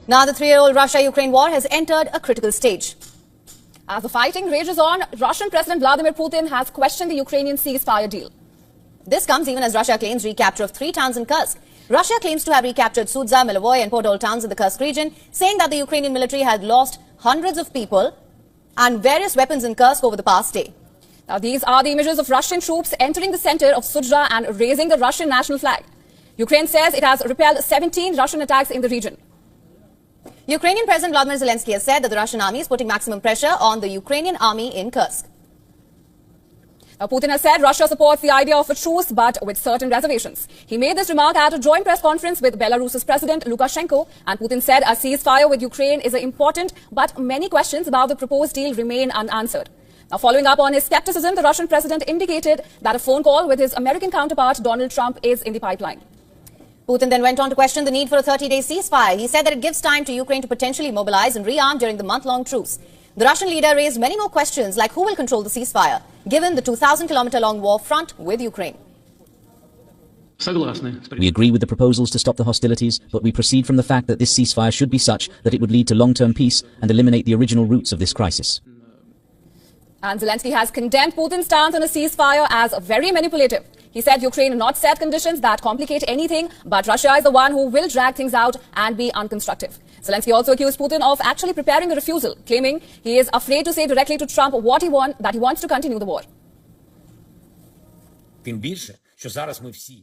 Now the 3-year-old Russia-Ukraine war has entered a critical stage. As the fighting rages on, Russian President Vladimir Putin has questioned the Ukrainian ceasefire deal. This comes even as Russia claims recapture of 3 towns in Kursk. Russia claims to have recaptured Sudza, Milovoy and Podol towns in the Kursk region, saying that the Ukrainian military had lost hundreds of people and various weapons in Kursk over the past day. Now these are the images of Russian troops entering the center of Sudza and raising the Russian national flag. Ukraine says it has repelled 17 Russian attacks in the region. Ukrainian President Vladimir Zelensky has said that the Russian army is putting maximum pressure on the Ukrainian army in Kursk. Now, Putin has said Russia supports the idea of a truce, but with certain reservations. He made this remark at a joint press conference with Belarus's President Lukashenko, and Putin said a ceasefire with Ukraine is important, but many questions about the proposed deal remain unanswered. Now, following up on his skepticism, the Russian president indicated that a phone call with his American counterpart Donald Trump is in the pipeline. Putin then went on to question the need for a 30-day ceasefire. He said that it gives time to Ukraine to potentially mobilize and rearm during the month-long truce. The Russian leader raised many more questions like who will control the ceasefire, given the 2,000-kilometer-long war front with Ukraine. We agree with the proposals to stop the hostilities, but we proceed from the fact that this ceasefire should be such that it would lead to long-term peace and eliminate the original roots of this crisis. And Zelensky has condemned Putin's stance on a ceasefire as very manipulative. He said Ukraine not set conditions that complicate anything, but Russia is the one who will drag things out and be unconstructive. Zelensky also accused Putin of actually preparing a refusal, claiming he is afraid to say directly to Trump what he wants to continue the war.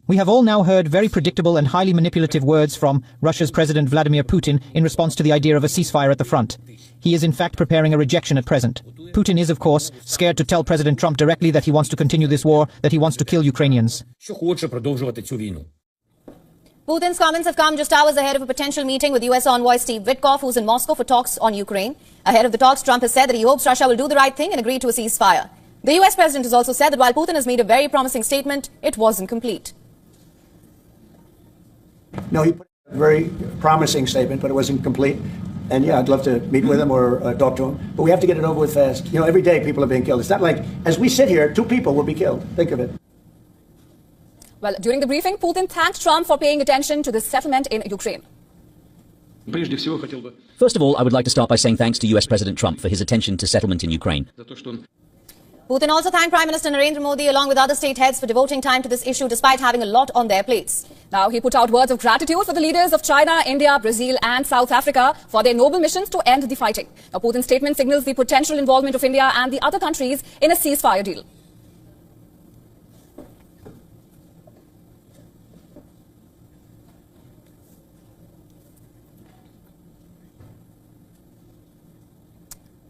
We have all now heard very predictable and highly manipulative words from Russia's President Vladimir Putin in response to the idea of a ceasefire at the front. He is in fact preparing a rejection at present. Putin is, of course, scared to tell President Trump directly that he wants to continue this war, that he wants to kill Ukrainians. Putin's comments have come just hours ahead of a potential meeting with U.S. envoy Steve Witkoff, who's in Moscow for talks on Ukraine. Ahead of the talks, Trump has said that he hopes Russia will do the right thing and agree to a ceasefire. The U.S. president has also said that while Putin has made a very promising statement, it wasn't complete. No, he put a very promising statement, but it wasn't complete. And yeah, I'd love to meet with him or talk to him. But we have to get it over with fast. You know, every day people are being killed. It's not like, as we sit here, 2 people will be killed. Think of it. Well, during the briefing, Putin thanked Trump for paying attention to the settlement in Ukraine. First of all, I would like to start by saying thanks to US President Trump for his attention to settlement in Ukraine. Putin also thanked Prime Minister Narendra Modi along with other state heads for devoting time to this issue despite having a lot on their plates. Now, he put out words of gratitude for the leaders of China, India, Brazil and South Africa for their noble missions to end the fighting. Now, Putin's statement signals the potential involvement of India and the other countries in a ceasefire deal.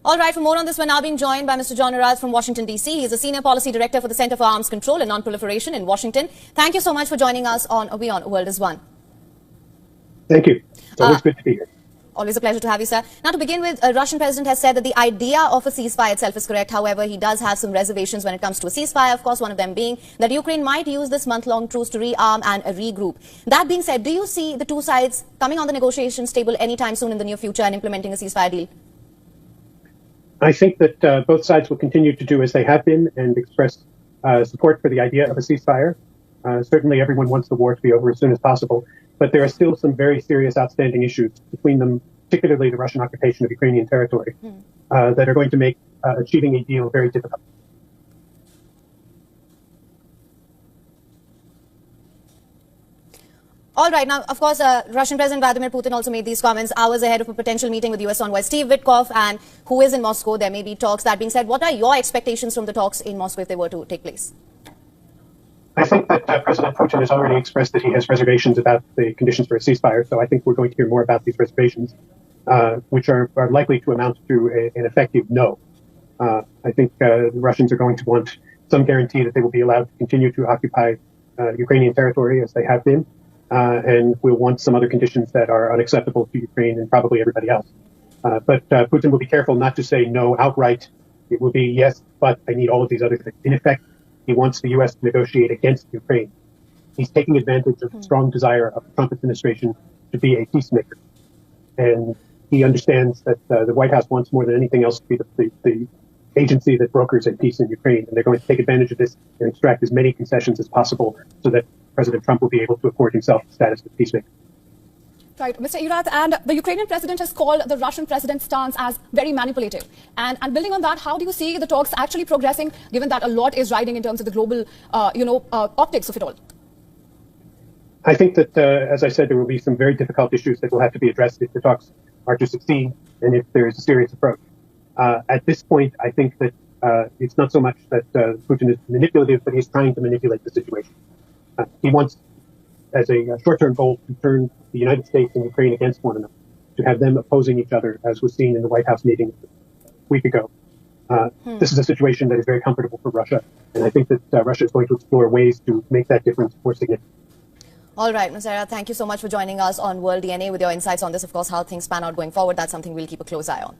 All right, for more on this, we're now being joined by Mr. John Araz from Washington, D.C. He's a Senior Policy Director for the Center for Arms Control and Non-Proliferation in Washington. Thank you so much for joining us on WION World is One. Thank you. It's always good to be here. Always a pleasure to have you, sir. Now, to begin with, a Russian president has said that the idea of a ceasefire itself is correct. However, he does have some reservations when it comes to a ceasefire, of course, one of them being that Ukraine might use this month-long truce to rearm and regroup. That being said, do you see the two sides coming on the negotiations table anytime soon in the near future and implementing a ceasefire deal? I think that both sides will continue to do as they have been and express support for the idea of a ceasefire. Certainly everyone wants the war to be over as soon as possible, but there are still some very serious outstanding issues between them, particularly the Russian occupation of Ukrainian territory, that are going to make achieving a deal very difficult. All right. Now, of course, Russian President Vladimir Putin also made these comments hours ahead of a potential meeting with U.S. envoy Steve Witkoff, and who is in Moscow. There may be talks. That being said, what are your expectations from the talks in Moscow if they were to take place? I think that President Putin has already expressed that he has reservations about the conditions for a ceasefire, so I think we're going to hear more about these reservations, which are likely to amount to an effective no. I think the Russians are going to want some guarantee that they will be allowed to continue to occupy Ukrainian territory as they have been. And we'll want some other conditions that are unacceptable to Ukraine and probably everybody else. But Putin will be careful not to say no outright. It will be yes, but I need all of these other things. In effect, he wants the U.S. to negotiate against Ukraine. He's taking advantage of the strong desire of the Trump administration to be a peacemaker. And he understands that the White House wants more than anything else to be the agency that brokers a peace in Ukraine. And they're going to take advantage of this and extract as many concessions as possible so that President Trump will be able to afford himself the status of peacemaker. Right, Mr. Erath, and the Ukrainian president has called the Russian president's stance as very manipulative. And building on that, how do you see the talks actually progressing, given that a lot is riding in terms of the global, optics of it all? I think that, as I said, there will be some very difficult issues that will have to be addressed if the talks are to succeed and if there is a serious approach. At this point, I think that it's not so much that Putin is manipulative, but he's trying to manipulate the situation. He wants, as a short-term goal, to turn the United States and Ukraine against one another, to have them opposing each other, as was seen in the White House meeting a week ago. This is a situation that is very comfortable for Russia, and I think that Russia is going to explore ways to make that difference more significant. All right, Mr. Erath, thank you so much for joining us on World DNA with your insights on this, of course, how things pan out going forward. That's something we'll keep a close eye on.